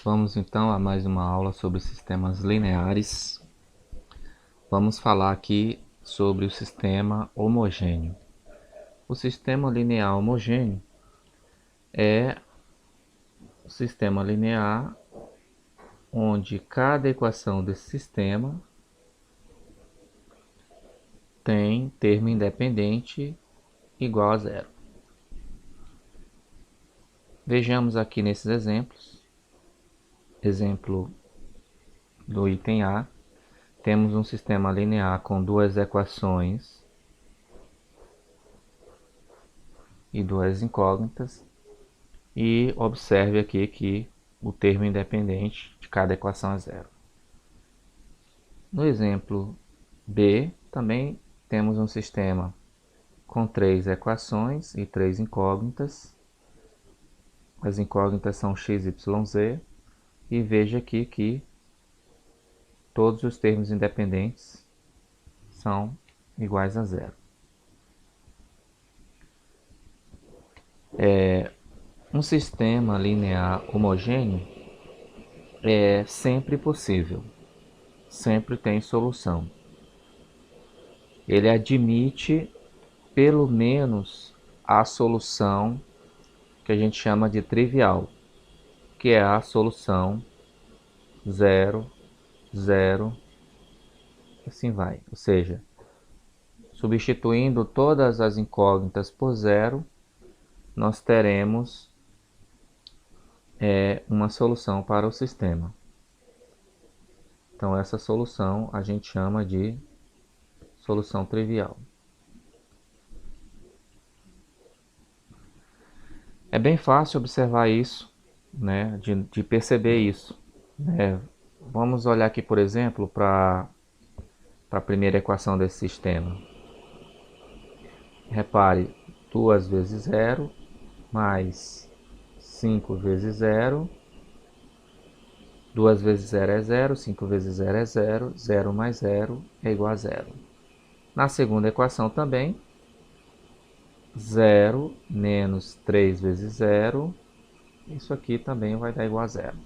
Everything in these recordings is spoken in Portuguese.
Vamos então a mais uma aula sobre sistemas lineares. Vamos falar aqui sobre o sistema homogêneo. O sistema linear homogêneo é o sistema linear onde cada equação desse sistema tem termo independente igual a zero. Vejamos aqui nesses exemplos. Exemplo do item A. Temos um sistema linear com duas equações e duas incógnitas. E observe aqui que o termo independente de cada equação é zero. No exemplo B, também temos um sistema com três equações e três incógnitas. As incógnitas são x, y, z. E veja aqui que todos os termos independentes são iguais a zero. Um sistema linear homogêneo é sempre possível, sempre tem solução. Ele admite pelo menos a solução que a gente chama de trivial, que é a solução 0, 0, assim vai. Ou seja, substituindo todas as incógnitas por zero, nós teremos uma solução para o sistema. Então essa solução a gente chama de solução trivial. É bem fácil observar isso, né, de perceber isso. Vamos olhar aqui, por exemplo, para a primeira equação desse sistema. Repare, 2 vezes 0 mais 5 vezes 0. 2 vezes 0 é 0, 5 vezes 0 é 0, 0 mais 0 é igual a 0. Na segunda equação também, 0 menos 3 vezes 0, isso aqui também vai dar igual a 0.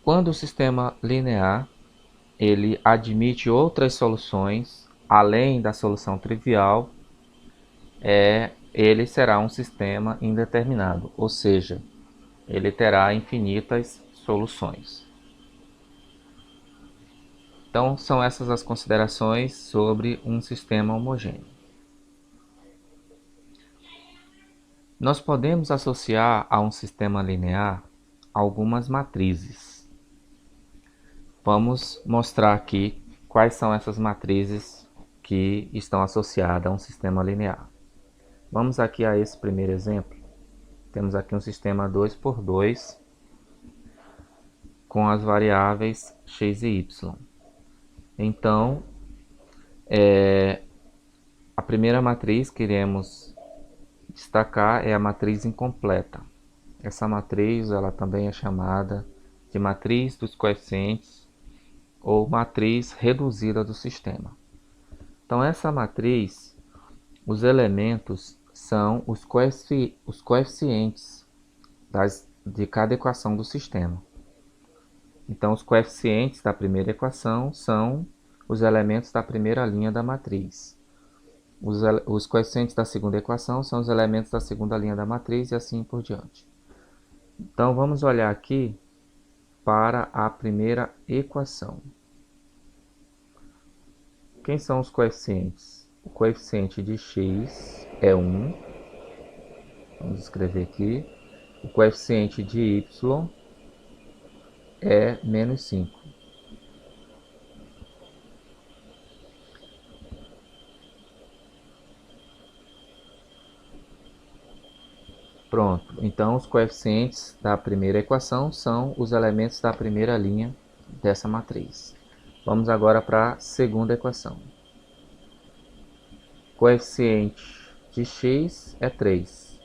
Quando o sistema linear ele admite outras soluções, além da solução trivial, ele será um sistema indeterminado, ou seja, ele terá infinitas soluções. Então, são essas as considerações sobre um sistema homogêneo. Nós podemos associar a um sistema linear algumas matrizes. Vamos mostrar aqui quais são essas matrizes que estão associadas a um sistema linear. Vamos aqui a esse primeiro exemplo. Temos aqui um sistema 2 por 2 com as variáveis x e y. Então, a primeira matriz que iremos destacar é a matriz incompleta. Essa matriz ela também é chamada de matriz dos coeficientes ou matriz reduzida do sistema. Então, essa matriz, os elementos são os coeficientes de cada equação do sistema. Então, os coeficientes da primeira equação são os elementos da primeira linha da matriz. Os coeficientes da segunda equação são os elementos da segunda linha da matriz e assim por diante. Então, vamos olhar aqui para a primeira equação. Quem são os coeficientes? O coeficiente de x é 1. Vamos escrever aqui. O coeficiente de y é menos 5. Pronto. Então, os coeficientes da primeira equação são os elementos da primeira linha dessa matriz. Vamos agora para a segunda equação. Coeficiente de x é 3.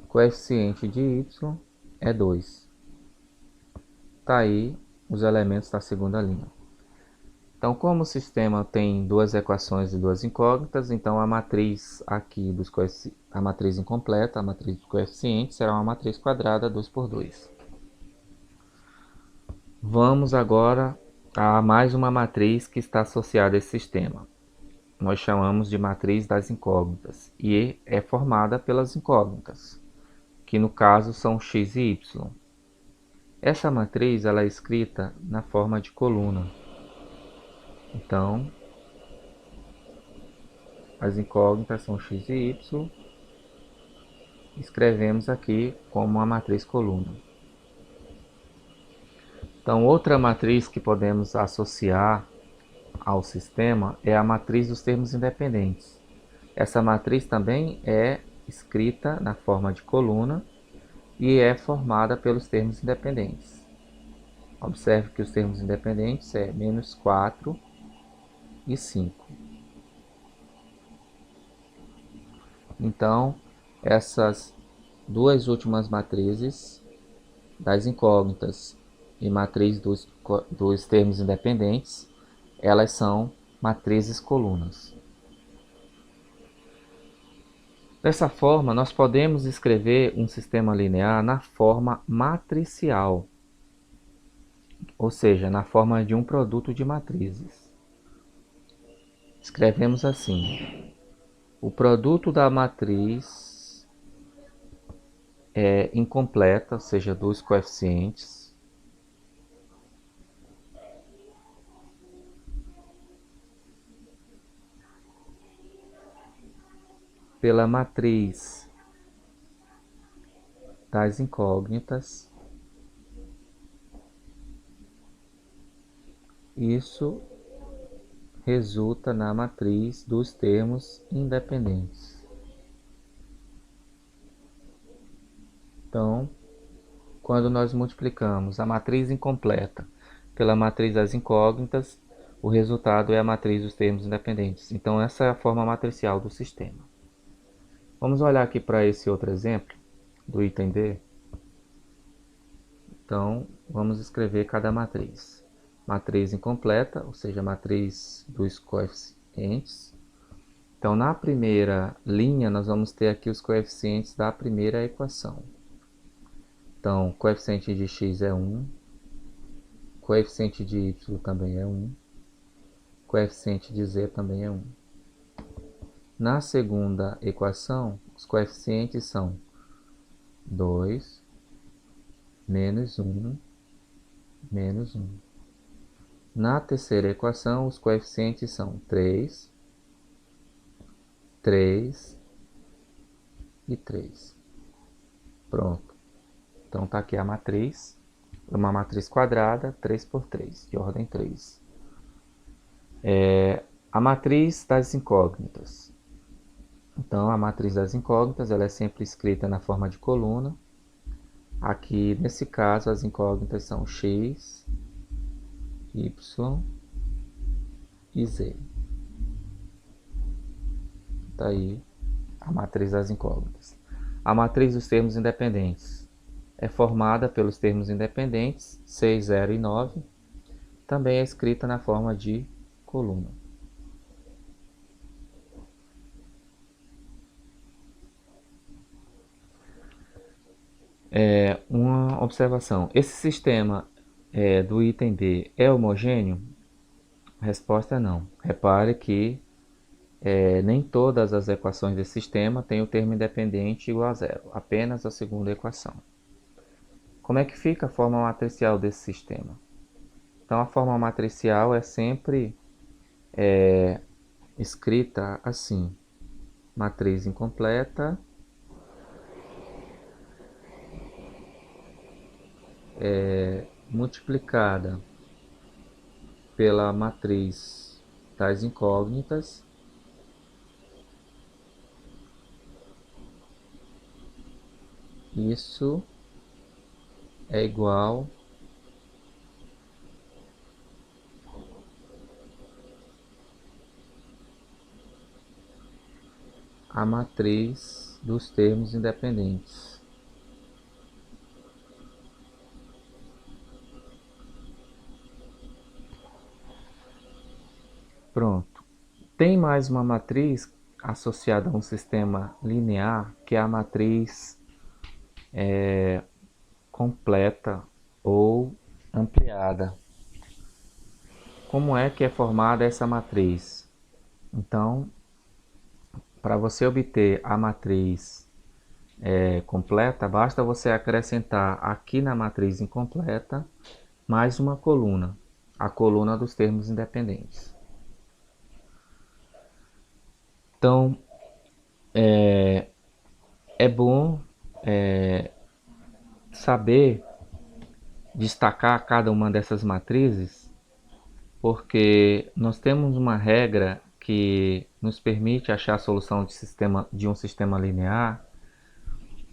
Coeficiente de y é 2. Está aí os elementos da segunda linha. Então, como o sistema tem duas equações e duas incógnitas, então a matriz aqui a matriz incompleta, a matriz dos coeficientes, será uma matriz quadrada 2 por 2. Vamos agora a mais uma matriz que está associada a esse sistema. Nós chamamos de matriz das incógnitas e é formada pelas incógnitas, que no caso são x e y. Essa matriz ela é escrita na forma de coluna. Então, as incógnitas são x e y. Escrevemos aqui como uma matriz coluna. Então, outra matriz que podemos associar ao sistema é a matriz dos termos independentes. Essa matriz também é escrita na forma de coluna e é formada pelos termos independentes. Observe que os termos independentes é menos 4 e 5. Então, essas duas últimas matrizes das incógnitas e matriz dos termos independentes, elas são matrizes colunas. Dessa forma, nós podemos escrever um sistema linear na forma matricial, ou seja, na forma de um produto de matrizes. Escrevemos assim: o produto da matriz é incompleta, ou seja, dos coeficientes, pela matriz das incógnitas. Isso resulta na matriz dos termos independentes. Então, quando nós multiplicamos a matriz incompleta pela matriz das incógnitas, o resultado é a matriz dos termos independentes. Então, essa é a forma matricial do sistema. Vamos olhar aqui para esse outro exemplo do item D. Então, vamos escrever cada matriz. Matriz incompleta, ou seja, matriz dos coeficientes. Então, na primeira linha, nós vamos ter aqui os coeficientes da primeira equação. Então, coeficiente de x é 1, coeficiente de y também é 1, coeficiente de z também é 1. Na segunda equação, os coeficientes são 2, menos 1, menos 1. Na terceira equação, os coeficientes são 3, 3 e 3. Pronto. Então, está aqui a matriz, uma matriz quadrada, 3 por 3, de ordem 3. A matriz das incógnitas. Então, a matriz das incógnitas ela é sempre escrita na forma de coluna. Aqui, nesse caso, as incógnitas são x, y e z. Está aí a matriz das incógnitas. A matriz dos termos independentes é formada pelos termos independentes 6, 0 e 9. Também é escrita na forma de coluna. Uma observação: esse sistema do item D é homogêneo? A resposta é não. Repare que nem todas as equações desse sistema têm o termo independente igual a zero, apenas a segunda equação. Como é que fica a forma matricial desse sistema? Então, a forma matricial é sempre escrita assim: matriz incompleta multiplicada pela matriz das incógnitas isso é igual à matriz dos termos independentes. Pronto. Tem mais uma matriz associada a um sistema linear, que é a matriz completa ou ampliada. Como é que é formada essa matriz? Então, para você obter a matriz completa, basta você acrescentar aqui na matriz incompleta mais uma coluna, a coluna dos termos independentes. Então, é bom saber destacar cada uma dessas matrizes, porque nós temos uma regra que nos permite achar a solução de um sistema linear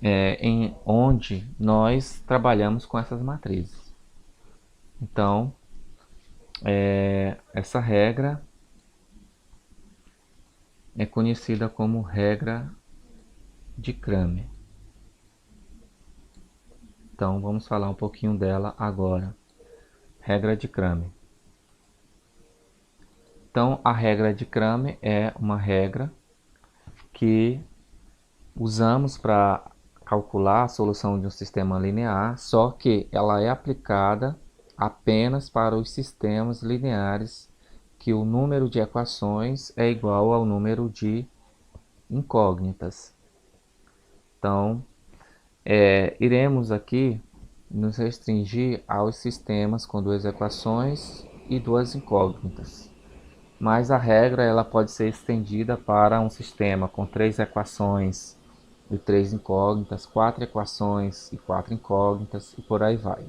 em onde nós trabalhamos com essas matrizes. Então, essa regra é conhecida como regra de Cramer. Então, vamos falar um pouquinho dela agora. Regra de Cramer. Então, a regra de Cramer é uma regra que usamos para calcular a solução de um sistema linear, só que ela é aplicada apenas para os sistemas lineares que o número de equações é igual ao número de incógnitas. Então, iremos aqui nos restringir aos sistemas com duas equações e duas incógnitas. Mas a regra ela pode ser estendida para um sistema com três equações e três incógnitas, quatro equações e quatro incógnitas e por aí vai.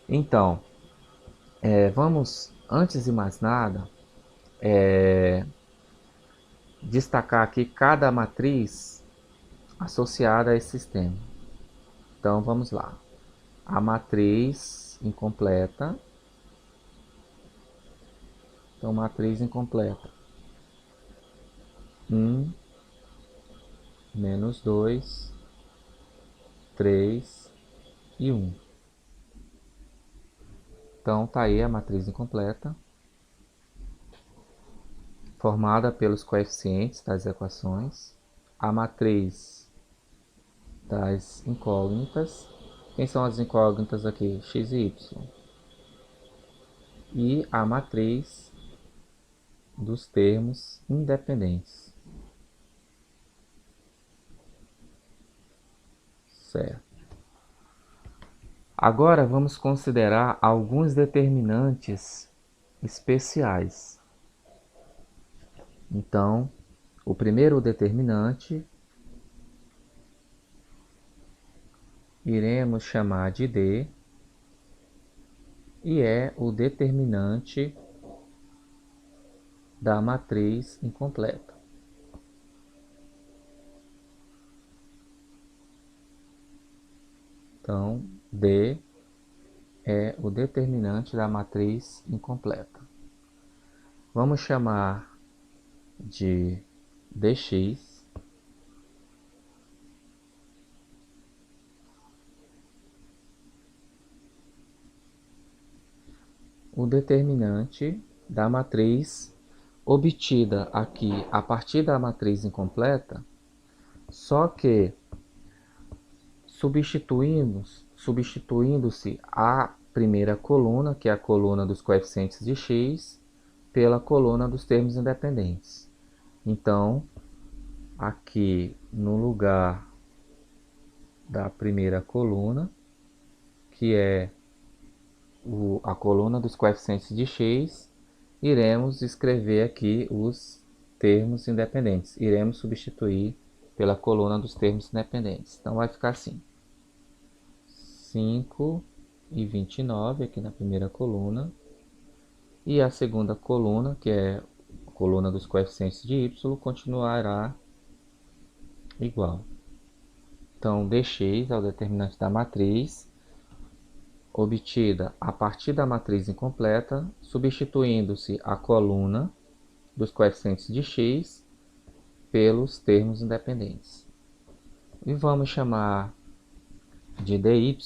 Então, vamos, antes de mais nada, destacar aqui cada matriz associada a esse sistema. Então, vamos lá. A matriz incompleta. Então, matriz incompleta. 1, menos 2, 3 e 1. Então, está aí a matriz incompleta, formada pelos coeficientes das equações, a matriz das incógnitas. Quem são as incógnitas aqui? X e Y. E a matriz dos termos independentes. Certo. Agora vamos considerar alguns determinantes especiais. Então, o primeiro determinante iremos chamar de D e é o determinante da matriz incompleta. Então, D é o determinante da matriz incompleta. Vamos chamar de dx. O determinante da matriz obtida aqui a partir da matriz incompleta, só que substituindo-se a primeira coluna, que é a coluna dos coeficientes de x, pela coluna dos termos independentes. Então, aqui no lugar da primeira coluna, que é a coluna dos coeficientes de x, iremos escrever aqui os termos independentes. Iremos substituir pela coluna dos termos independentes. Então, vai ficar assim. 5 e 29 aqui na primeira coluna. E a segunda coluna, que é a coluna dos coeficientes de y, continuará igual. Então, dx é o determinante da matriz, obtida a partir da matriz incompleta, substituindo-se a coluna dos coeficientes de x pelos termos independentes. E vamos chamar de dy.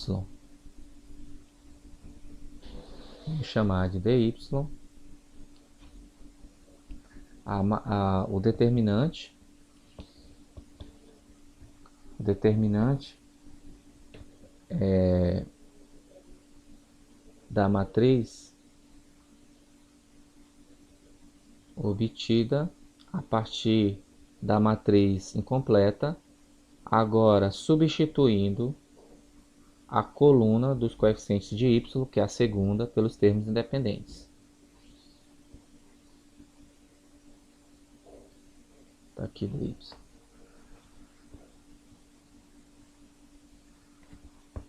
Vamos chamar de dy. o determinante da matriz obtida a partir da matriz incompleta, agora substituindo a coluna dos coeficientes de y, que é a segunda, pelos termos independentes. Tá aqui do y.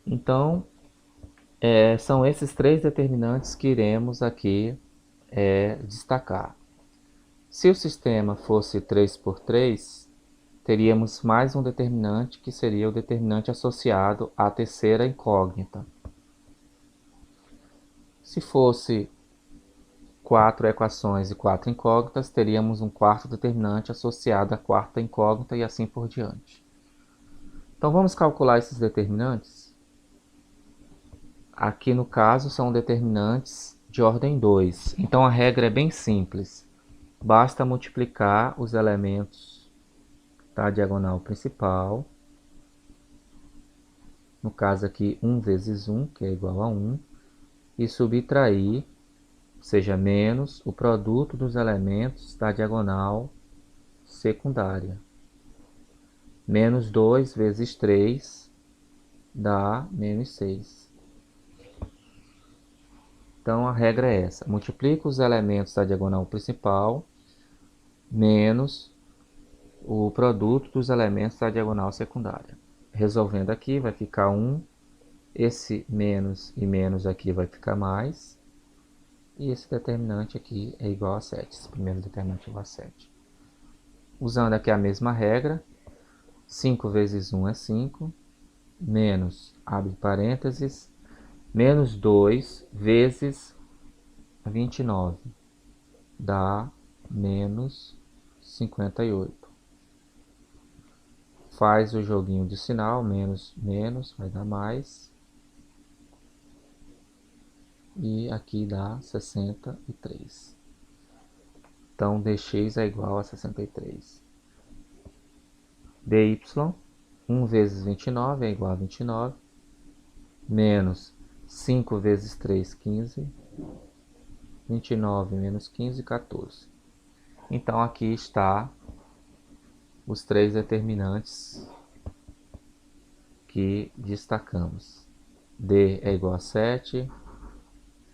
Então, são esses três determinantes que iremos aqui destacar. Se o sistema fosse 3×3, teríamos mais um determinante, que seria o determinante associado à terceira incógnita. Se fosse 4 equações e 4 incógnitas, teríamos um quarto determinante associado à quarta incógnita e assim por diante. Então vamos calcular esses determinantes. Aqui no caso são determinantes de ordem 2. Então a regra é bem simples. Basta multiplicar os elementos da diagonal principal. No caso aqui 1 vezes 1, que é igual a 1. E subtrair, ou seja, menos o produto dos elementos da diagonal secundária. Menos 2 vezes 3 dá menos 6. Então a regra é essa: multiplica os elementos da diagonal principal menos o produto dos elementos da diagonal secundária. Resolvendo aqui vai ficar 1, esse menos e menos aqui vai ficar mais, e esse determinante aqui é igual a 7, esse primeiro determinante é igual a 7. Usando aqui a mesma regra, 5 vezes 1 é 5, menos, abre parênteses, menos 2 vezes 29 dá menos 58. Faz o joguinho de sinal, menos, menos, vai dar mais. E aqui dá 63. Então, dx é igual a 63. dy, 1 vezes 29 é igual a 29, menos 5 vezes 3, 15. 29 menos 15, 14. Então, aqui está os três determinantes que destacamos. D é igual a 7,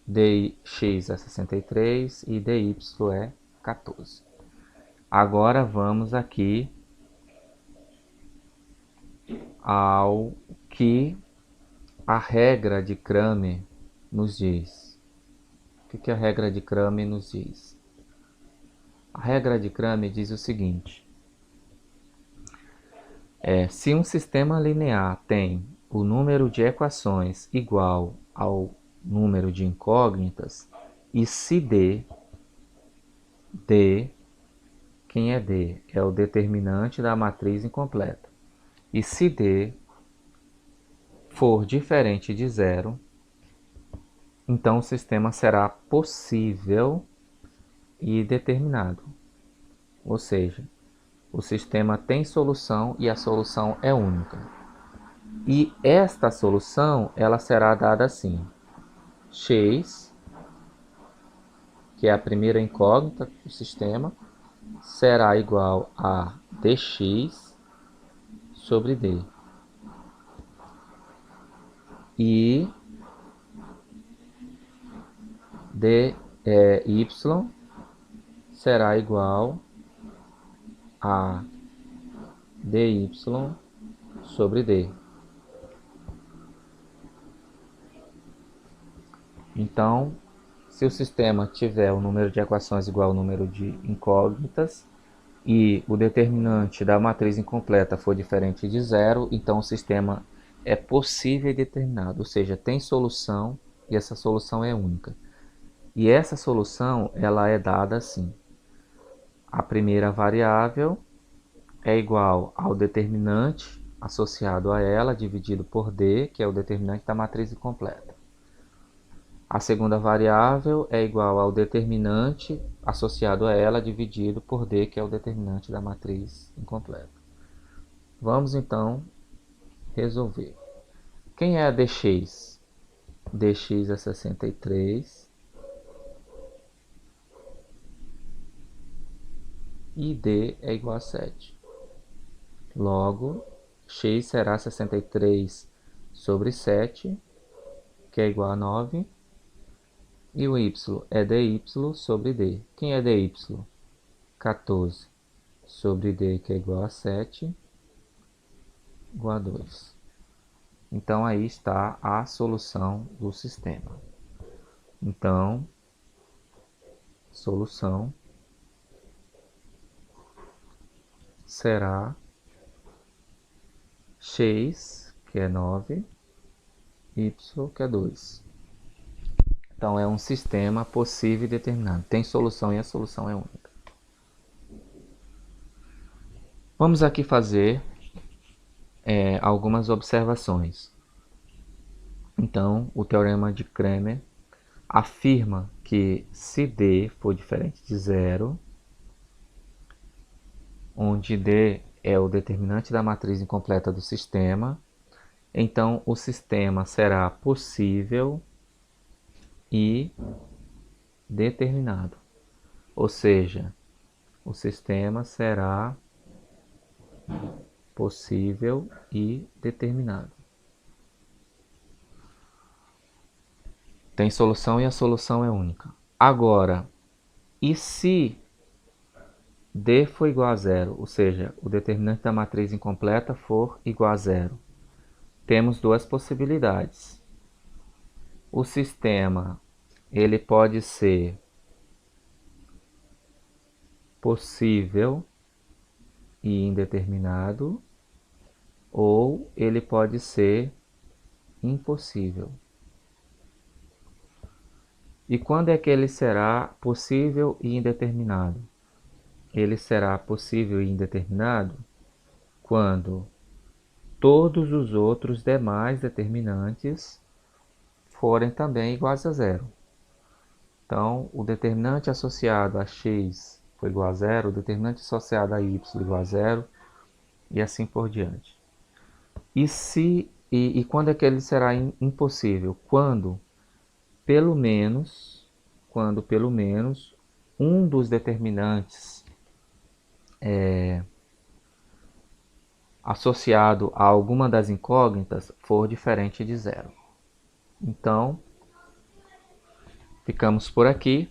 dx é 63 e dy é 14. Agora vamos aqui ao que a regra de Cramer nos diz. O que a regra de Cramer nos diz? A regra de Cramer diz o seguinte: se um sistema linear tem o número de equações igual ao número de incógnitas, e se D, quem é D? É o determinante da matriz incompleta. E se D for diferente de zero, então o sistema será possível e determinado. Ou seja, o sistema tem solução e a solução é única. E esta solução, ela será dada assim: x, que é a primeira incógnita do sistema, será igual a dx sobre d. E y será igual a dy sobre d. Então, se o sistema tiver o número de equações igual ao número de incógnitas e o determinante da matriz incompleta for diferente de zero, então o sistema é possível e determinado, ou seja, tem solução e essa solução é única. E essa solução, ela é dada assim: a primeira variável é igual ao determinante associado a ela, dividido por D, que é o determinante da matriz incompleta. A segunda variável é igual ao determinante associado a ela dividido por D, que é o determinante da matriz incompleta. Vamos então resolver. Quem é a dx? Dx é 63 e D é igual a 7. Logo, x será 63 sobre 7, que é igual a 9. E o y é dy sobre d. Quem é dy? 14 sobre d, que é igual a 7, igual a 2. Então, aí está a solução do sistema. Então, solução será x, que é 9, y, que é 2. Então, é um sistema possível e determinado. Tem solução e a solução é única. Vamos aqui fazer algumas observações. Então, o teorema de Cramer afirma que se D for diferente de zero, onde D é o determinante da matriz incompleta do sistema, então o sistema será possível e determinado. Ou seja, o sistema será possível e determinado. Tem solução e a solução é única. Agora, e se D for igual a zero, ou seja, o determinante da matriz incompleta for igual a zero? Temos duas possibilidades. O sistema ele pode ser possível e indeterminado, ou ele pode ser impossível. E quando é que ele será possível e indeterminado? Ele será possível e indeterminado quando todos os outros demais determinantes forem também iguais a zero. Então, o determinante associado a x for igual a zero, o determinante associado a y igual a zero, e assim por diante. E quando é que ele será impossível? Quando pelo menos um dos determinantes associado a alguma das incógnitas for diferente de zero. Então, ficamos por aqui.